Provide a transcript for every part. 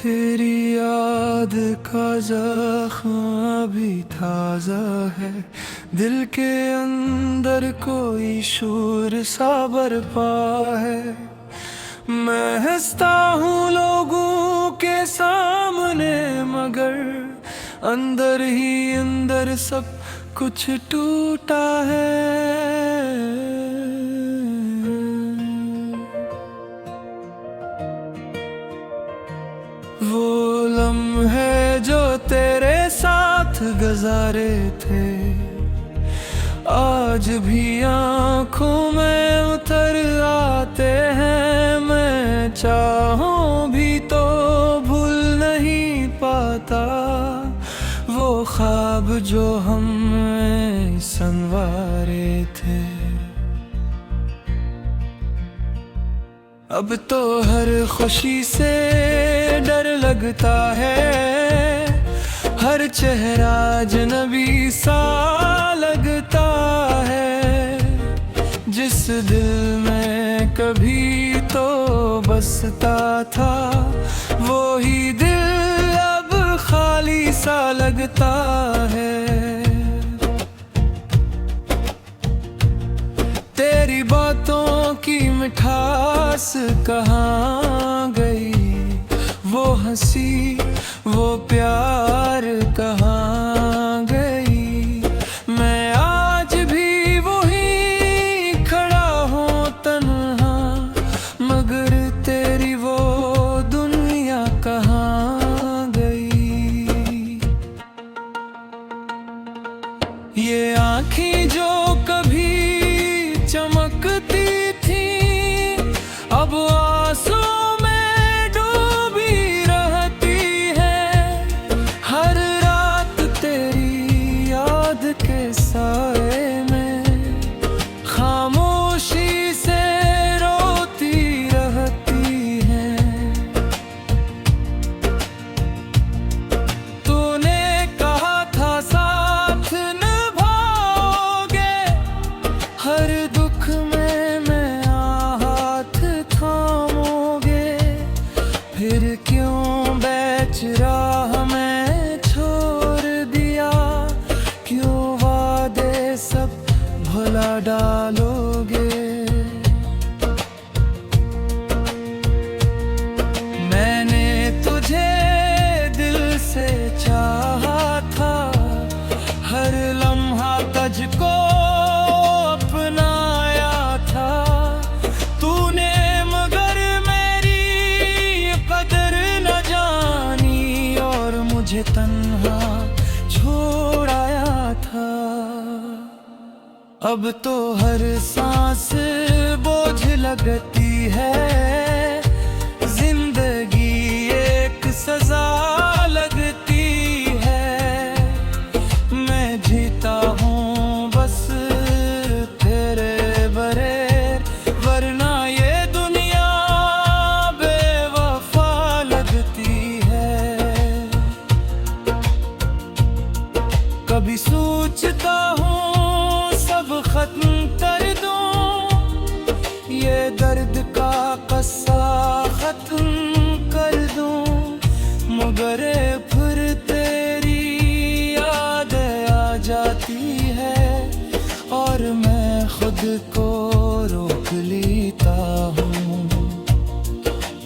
तेरी याद का जख्म अभी ताजा है, दिल के अंदर कोई शोर सा बरपा है। मैं हंसता हूँ लोगों के सामने, मगर अंदर ही अंदर सब कुछ टूटा है। वो लम्हे जो तेरे साथ गुजारे थे, आज भी आँखों में उतर आते हैं। मैं चाहूं भी तो भूल नहीं पाता वो ख्वाब जो हम संवारे थे। अब तो हर खुशी से डर लगता है, हर चेहरा अजनबी सा लगता है। जिस दिल में कभी तो बसता था, वो ही दिल अब खाली सा लगता है। तेरी बातों की मिठास कहाँ गई, वो हंसी वो प्यार कहाँ गई। मैं आज भी वही खड़ा हूँ तन्हा, मगर तेरी वो दुनिया कहाँ गई। ये आँखें जो कभी चमकती थी, अब आंसू में डूबी रहती है। हर रात तेरी याद के साए में खामोशी से रोती रहती है। तूने कहा था साथ निभाओगे, हर दुख में मेरा हाथ थामोगे। फिर क्यों बैच राह में छोड़ दिया, क्यों वादे सब भुला डालोगे। मैंने तुझे दिल से चाहा था, हर लम्हा तुझको अपनाया था। तूने मगर मेरी कदर न जानी, और मुझे तन्हा छोड़ाया था। अब तो हर सांस बोझ लगती है, जिंदगी एक सजा लगती है। मैं जीता हूँ बस तेरे बगैर, वरना ये दुनिया बेवफा लगती है। कभी सोचता हूँ सब खत्म कर दूं, ये दर्द का कस्सा खत्म कर दूं, मगर फिर तेरी याद आ जाती है, और मैं खुद को रोक लेता हूँ।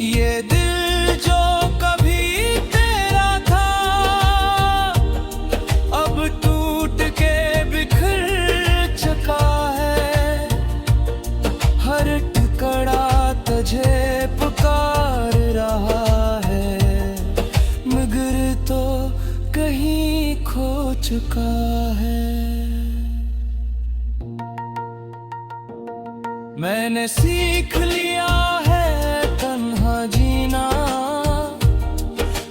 ये दिल जो कभी तेरा था, अब टूट के बिखर चुका है। हर टुकड़ा तुझे पुकार रहा है, मगर तो कहीं खो चुका है। मैंने सीख लिया है तन्हा जीना,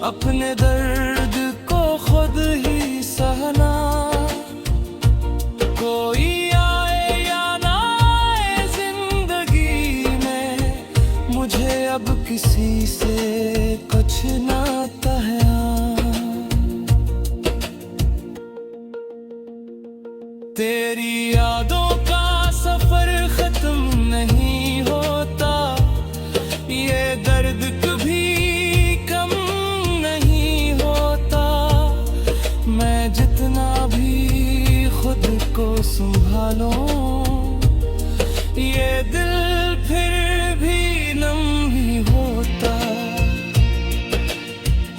अपने दर्द को खुद ही सहना। कोई आए या ना आए जिंदगी में, मुझे अब किसी से कुछ नाता है। तेरी यादों का सफर खत्म नहीं होता, ये दर्द कभी कम कितना भी खुद को संभालो, ये दिल फिर भी नम ही होता।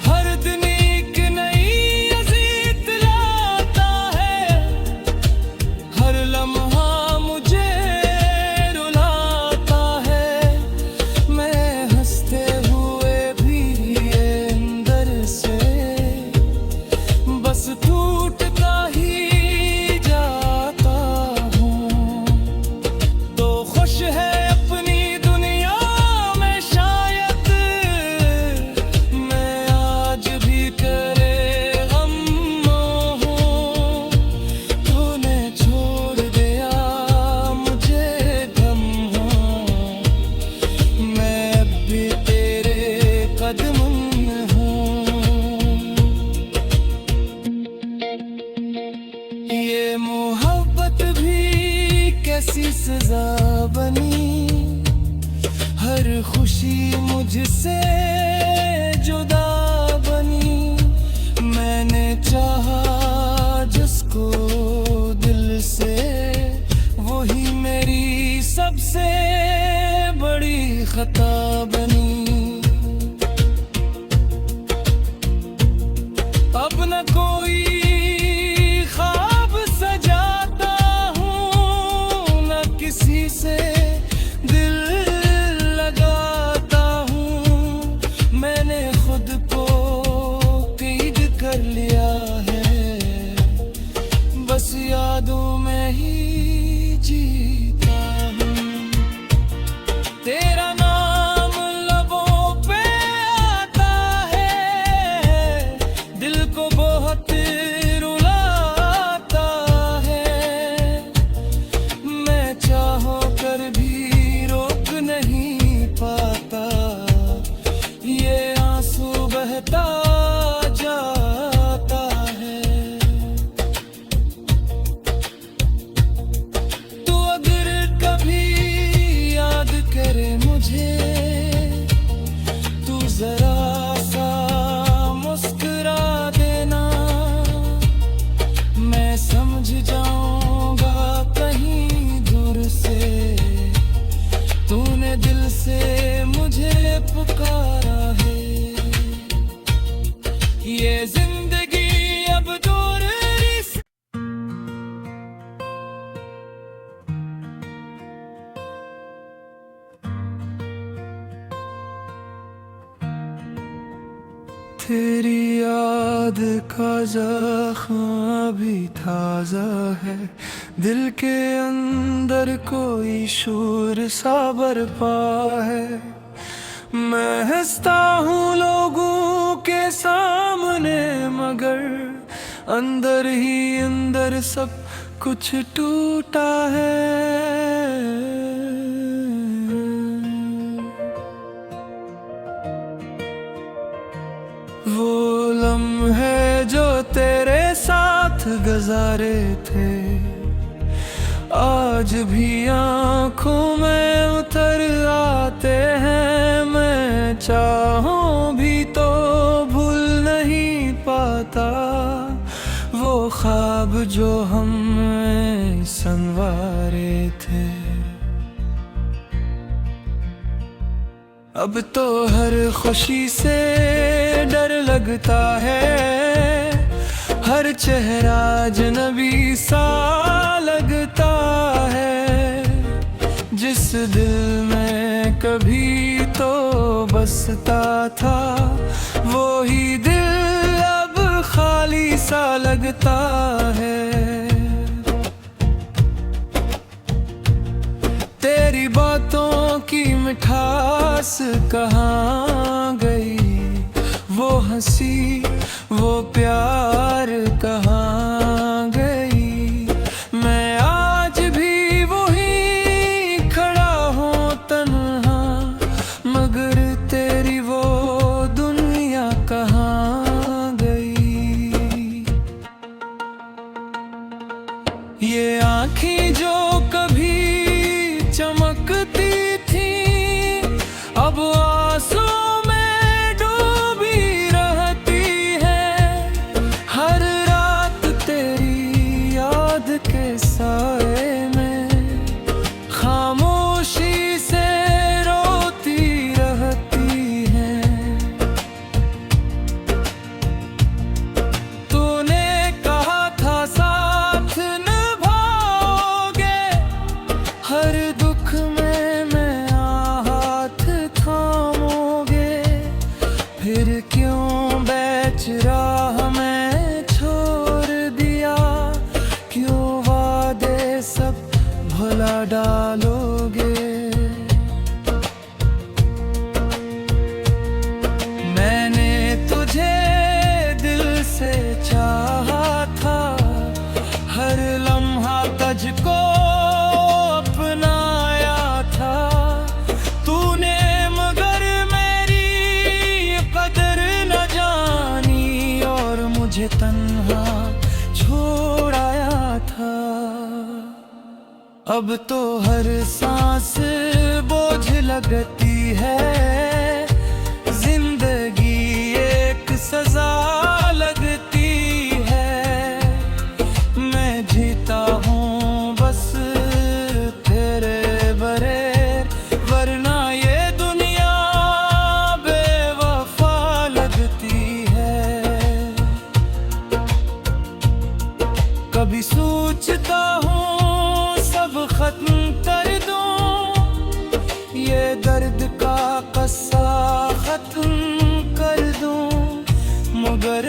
हर दिन एक नई अजीत लाता है, हर लम्हा मुझे रुलाता है। मैं हंसते हुए भी अंदर से बस टूटता ही जाता हूँ। तो खुश है अपनी दुनिया में शायद, मैं आज भी करे गम हूँ। तूने छोड़ दिया मुझे गम हूँ, मैं अब भी तेरे कदम में हूँ। ये मोहब्बत भी कैसी सजा बनी, हर खुशी मुझसे जुदा बनी। मैंने चाहा जिसको दिल से, वही मेरी सबसे बड़ी खता बनी। अब न कोई ख्वाब सजाता हूँ, न किसी से दिल लगाता हूँ। मैंने खुद को कैद कर लिया है, बस यादों में ही जीता हूँ। तेरा नाम लबों पे आता है, दिल को बहुत रुलाता है। मैं चाहो कर भी रोक नहीं पाता, ये आंसू बहता जाता है। तू अगर कभी याद करे मुझे, तू जरा सा मुस्कुरा देना। मैं समझ जाऊंगा कहीं दूर से, तूने दिल से मुझे पुकारा है। ये जिंदगी अब दूर से तेरी याद का जख्म अभी ताजा है, दिल के अंदर कोई शूर सा बरपा है। मैं हंसता हूँ लोगों के सामने, मगर अंदर ही अंदर सब कुछ टूटा है। वो लम्हे जो तेरे साथ गुजारे थे, आज भी आँखों में उतर आते हैं। मैं चाहूं भी तो भूल नहीं पाता, वो ख्वाब जो हम संवारे थे। अब तो हर खुशी से डर लगता है, हर चेहरा अजनबी सा लगता है। जिस दिल में कभी तो बसता था, वो ही दिल अब खाली सा लगता है। तेरी बातों की मिठास कहाँ गई, वो हंसी वो प्यार कहाँ गई। मैं आज भी वही खड़ा हूँ तन्हा, मगर तेरी वो दुनिया कहाँ गई। ये आँखें जो कभी चमकती थी, अब आंसू में डूबी रहती है। हर रात डालोगे। मैंने तुझे दिल से चाहा था, हर लम्हा तुझको अपनाया था। तूने मगर मेरी कदर न जानी और मुझे तन्हा छोड़ाया था। अब तो हर सांस बोझ लगती है, जिंदगी एक सजा लगती है। मैं जीता हूँ बस तेरे बगैर, वरना ये दुनिया बेवफा लगती है। कभी सोचता हूँ सब खत्म कर दूं, ये दर्द का कस्सा खत्म कर दूं, मगर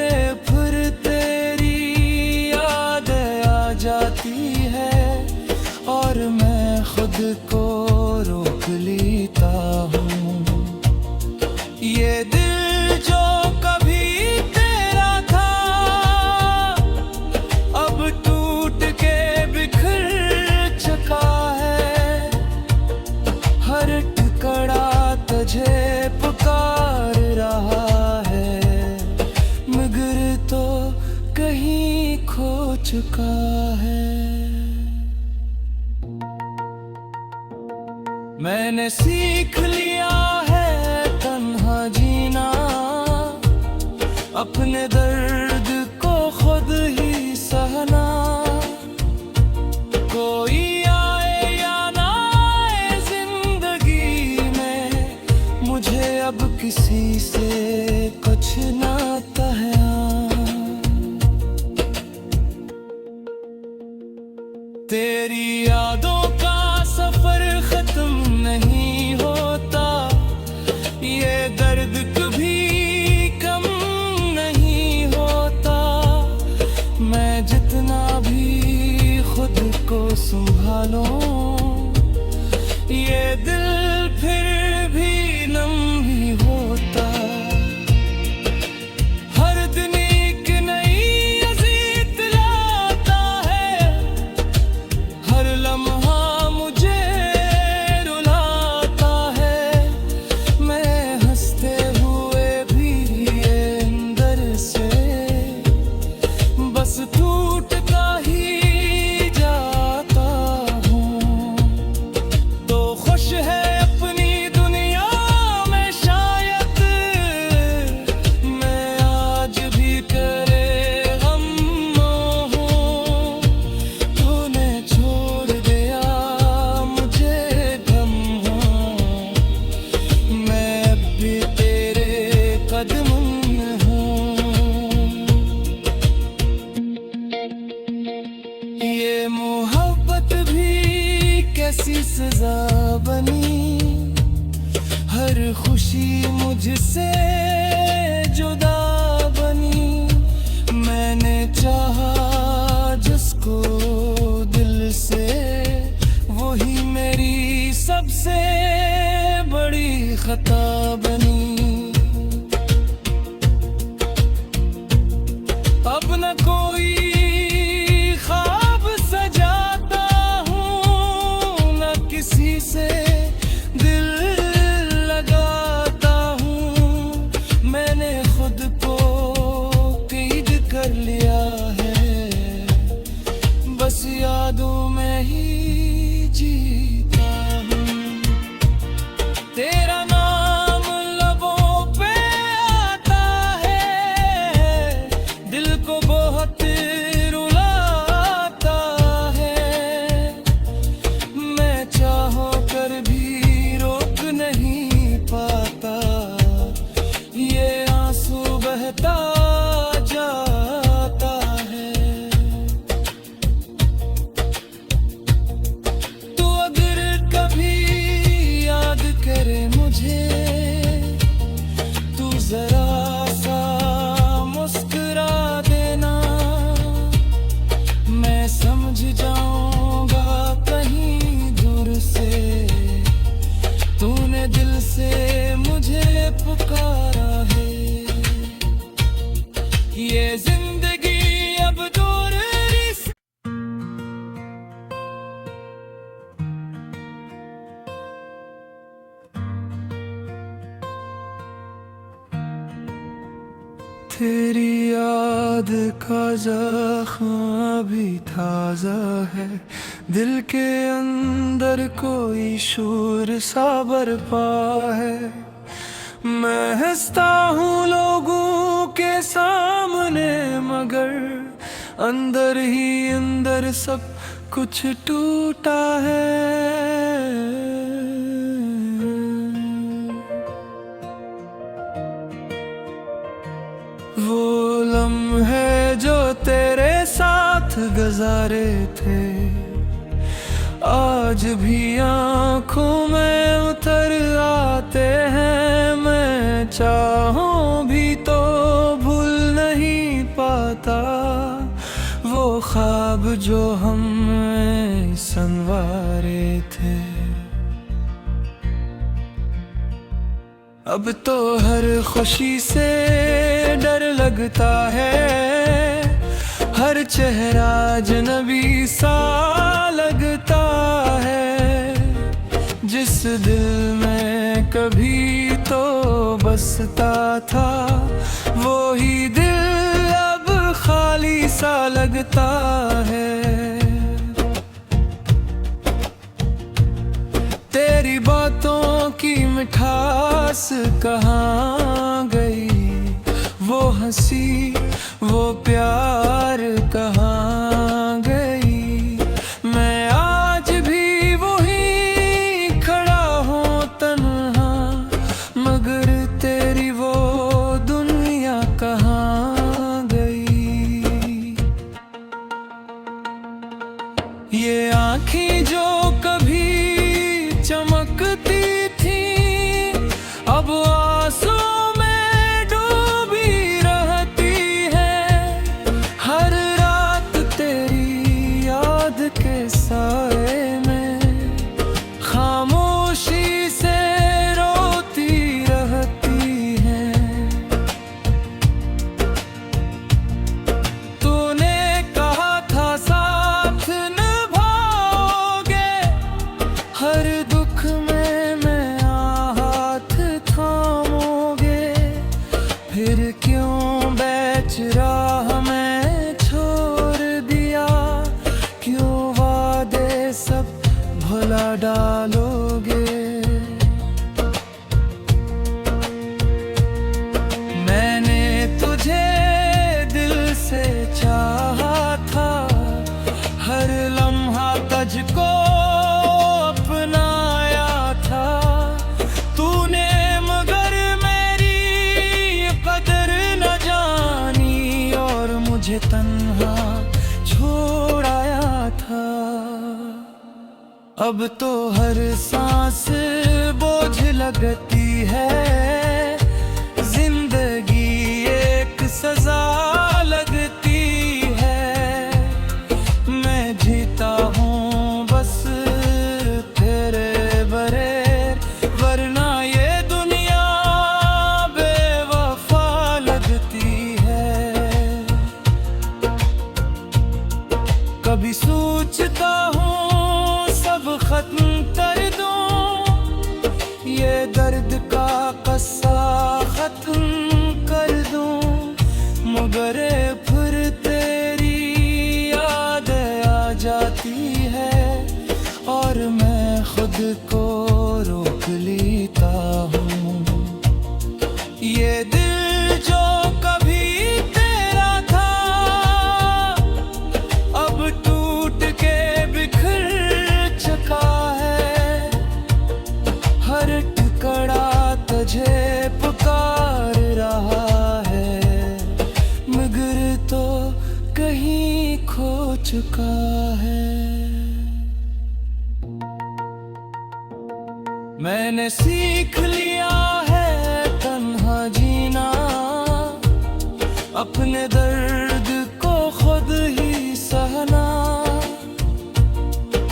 फिर तेरी याद आ जाती है और मैं खुद को रोक लेता हूँ। ये दिल जो कभी तेरा था, अब टूट के बिखर चुका है। हर टुकड़ा तुझे पुकार रहा है, मगर तो कहीं खो चुका है। मैंने सीख लिया है तन्हा जीना, अपने दर्द को खुद ही सहना। कोई आए या ना आए जिंदगी में, मुझे अब किसी से कुछ नाता है। तेरी यादों का सफर खत्म नहीं होता, ये दर्द कभी कम नहीं होता। मैं जितना भी खुद को संभालूं, ये दिल फिर भी नहीं होता। हर दिन एक नई अजीत लाता है, हर लम्हा मुझे रुलाता है। मैं हंसते हुए भी अंदर से बस टूटता ही जाता हूँ। तो खुश है अपनी दुनिया में शायद, मैं आज भी करे गम हूँ। तूने छोड़ दिया मुझे गम हूँ, मैं अब भी तेरे कदम हूँ। ये मोहब्बत भी कैसी सजा बनी, हर खुशी मुझसे जुदा बनी। मैंने चाहा जिसको दिल से, वही मेरी सबसे बड़ी खता बनी। अब न कोई ख्वाब सजाता हूँ, न किसी से दिल लगाता हूँ। मैंने खुद को कैद कर लिया है, बस यादों में ही जीता हूँ। तेरा नाम लबों पे आता है, दिल को बहुत रुलाता है। मैं चाहो कर भी रोक नहीं पाता, ये आंसू बहता जाता है। तू तेरी याद का जख्म अभी ताजा है, दिल के अंदर कोई शूर सा बरपा है। मैं हंसता हूँ लोगों के सामने, मगर अंदर ही अंदर सब कुछ टूटा है। वो लम्हे जो तेरे साथ गुजारे थे, आज भी आँखों में उतर आते हैं। मैं चाहूं भी तो भूल नहीं पाता वो ख्वाब जो हमने संवारे थे। अब तो हर खुशी से डर लगता है, हर चेहरा अजनबी सा लगता है। जिस दिल में कभी तो बसता था, वो ही दिल अब खाली सा लगता है। तेरी बातों की मिठास कहाँ गई, वो हंसी वो प्यार कहाँ गई। मैं आज भी वही खड़ा हूँ तन्हा, मगर तेरी वो दुनिया कहाँ गई। ये आँखें जो कभी चमकती थी, अब आंसू में डूबी रहती है। हर रात तेरी याद के साए में खामोशी से रोती रहती है। तूने कहा था साथ निभाओगे, हर दुख में मेरा हाथ थामोगे। फिर क्यों बैच राह में छोड़ दिया, क्यों वादे सब भुला डालोगे। मैंने तुझे दिल से चाहा था, हर लम्हा तुझको अपनाया था। तूने मगर मेरी कदर न जानी, और मुझे तन्हा छोड़ाया था। अब तो हर सांस बोझ लगती है, जिंदगी एक सजा लगती है। मैं जीता हूँ बस तेरे बगैर, वरना ये दुनिया बेवफा लगती है। कभी सोचता हूँ सब खत्म कर दूं, ये दर्द का कस्सा खत्म कर दूं, मगर फिर तेरी याद आ जाती है, और मैं खुद को रोक लेता हूँ। ये दिल जो कभी तेरा था, अब टूट के बिखर चुका है। हर टुकड़ा तुझे पुकार रहा है, मगर तो कहीं खो चुका है। मैंने सीख लिया है तन्हा जीना, अपने दर्द को खुद ही सहना।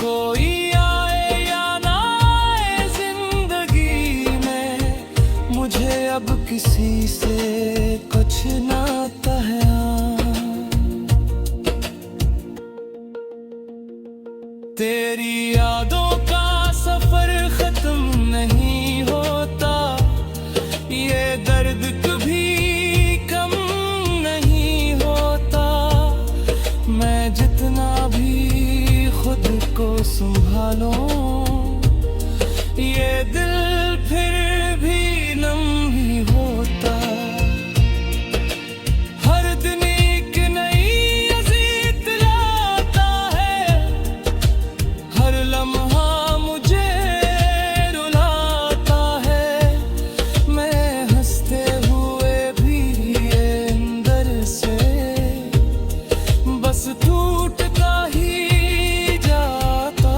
कोई आए या ना आए जिंदगी में, मुझे अब किसी से कुछ नाता है। तेरी यादों का सफर खत्म नहीं होता, ये दर्द कभी कम कितना भी खुद को संभालो, ये दिल फिर भी नहीं होता। हर दिन एक नई अजीत लाता है, हर लम्हा मुझे रुलाता है। मैं हंसते हुए भी अंदर से बस टूटता ही जाता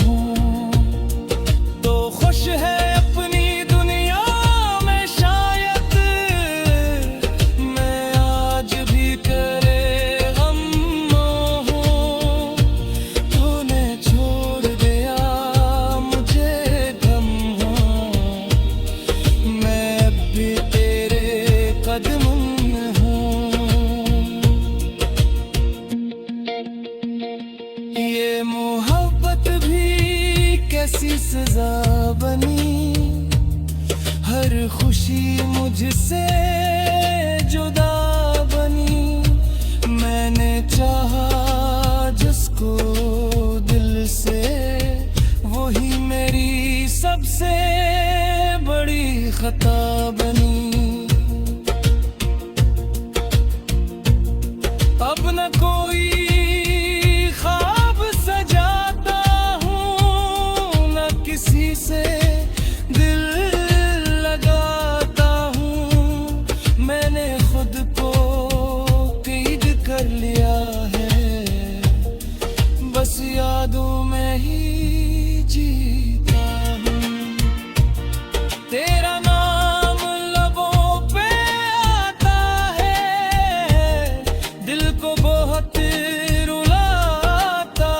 हूँ। तो खुश है अपनी दुनिया में शायद, मैं आज भी करे गम हूँ। तूने छोड़ दिया मुझे गम हूँ, मैं अब भी तेरे कदम में हूँ। ये मोहब्बत भी कैसी सजा बनी, हर खुशी मुझसे जुदा बनी। मैंने चाहा जिसको दिल से, वही मेरी सबसे बड़ी खता बनी। अब न कोई ख्वाब सजाता हूँ, न किसी से दिल लगाता हूँ। मैंने खुद को कैद कर लिया है, बस यादों में ही जीता हूँ। तेरा नाम लबों पे आता है, दिल को बहुत रुलाता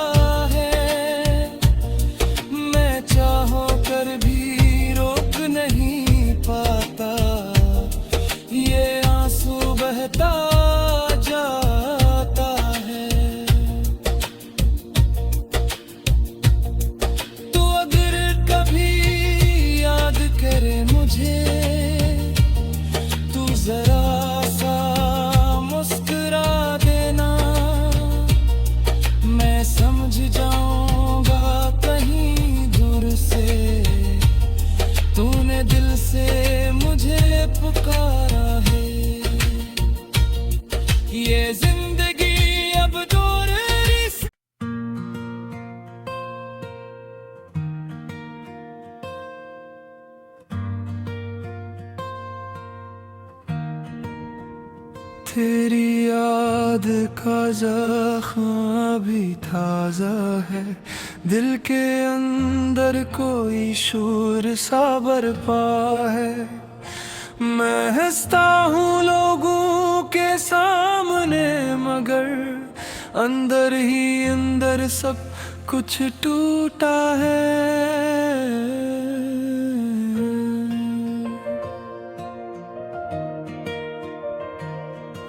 है। मैं चाहो कर भी रोक नहीं पाता, ये आंसू बहता जाता है। तू अगर कभी याद करे मुझे, तू जरा सा मुस्कुरा देना। मैं समझ जाऊंगा कहीं दूर से, तूने दिल से मुझे पुकारा है। ये जिंदगी अब दूर से तेरी याद का जख्म अभी ताजा है, दिल के अंदर कोई शूर सा बरपा है। मैं हंसता हूँ लोगों के सामने, मगर अंदर ही अंदर सब कुछ टूटा है।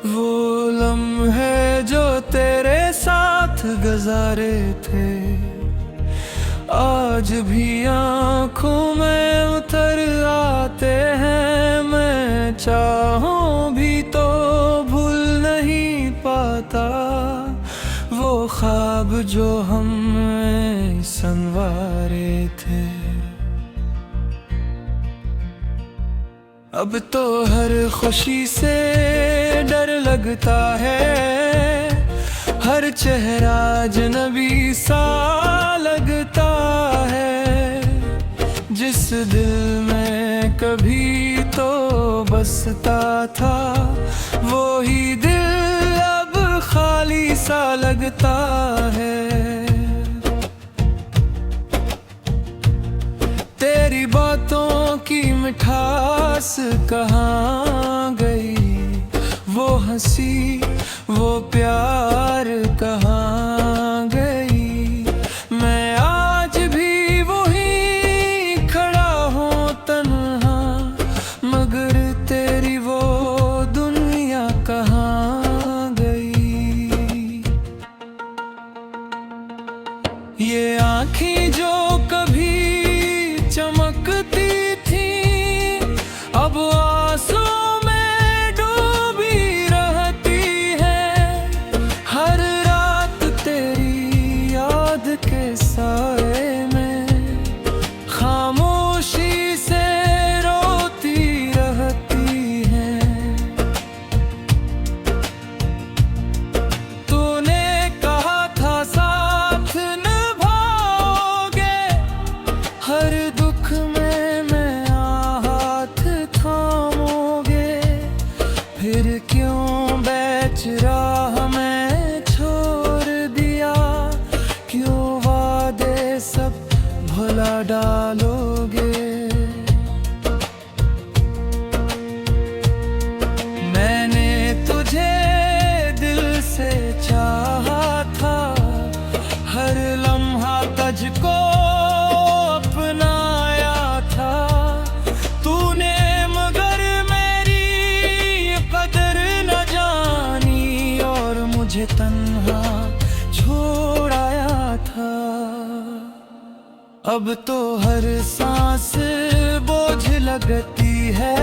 वो लम्हे जो तेरे साथ गुजारे थे, आज भी आँखों में उतर आते हैं। मैं चाहूं भी तो भूल नहीं पाता, वो ख्वाब जो हम संवारे थे। अब तो हर खुशी से डर लगता है, हर चेहरा अजनबी सा लगता है। जिस दिल में कभी तो बसता था, वो ही दिल अब खाली सा लगता है। तेरी बातों की मिठास कहाँ गई, वो हंसी वो प्यार कहाँ गई। मैं आज भी वही खड़ा हूँ तन्हा, मगर तेरी वो दुनिया कहाँ गई। ये आँखें जो कभी चमकती थी, अब आंसू में डूबी रहती है। हर रात डालोगे। मैंने तुझे दिल से चाहा था, हर लम्हा तुझको अपनाया था। तूने मगर मेरी कदर न जानी और मुझे तन्हा छोड़ाया था। अब तो हर सांस बोझ लगती है,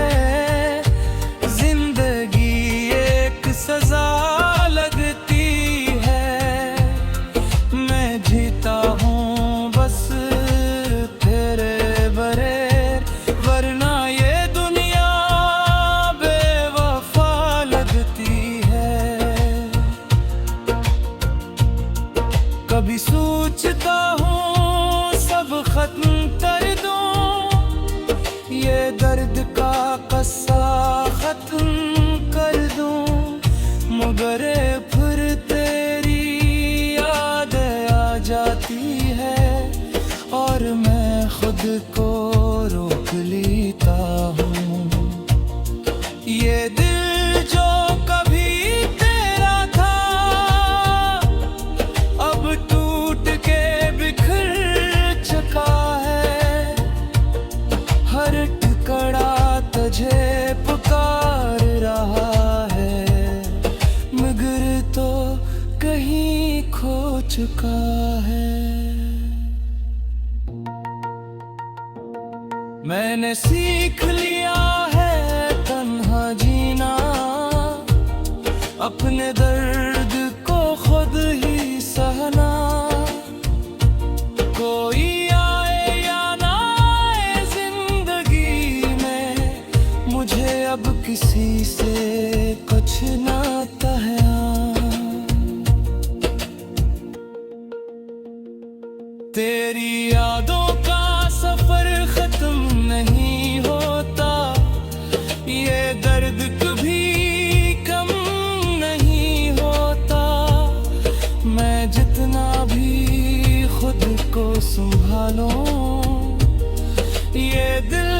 जिंदगी एक सजा लगती है। मैं जीता हूँ बस तेरे बगैर, वरना ये दुनिया बेवफा लगती है। कभी सोचता हूँ सब खत्म कर दूं, ये दर्द का कस्सा खत्म कर दूं, मगर फिर तेरी याद आ जाती है और मैं खुद को रोक लेता हूँ। ये दिल जो कभी तेरा था, अब टूट के बिखर चुका है। हर टुकड़ा तुझे पुकार रहा है, मगर तो कहीं खो चुका है। मैंने सीख लिया है तन्हा जीना, अपने दर्द को खुद ही सहना। कोई आए या ना आए जिंदगी में, मुझे अब किसी से कुछ नाता है। तेरी यादों का सफर खत्म नहीं होता, ये दर्द कभी कम नहीं होता। मैं जितना भी खुद को संभालूं, ये दिल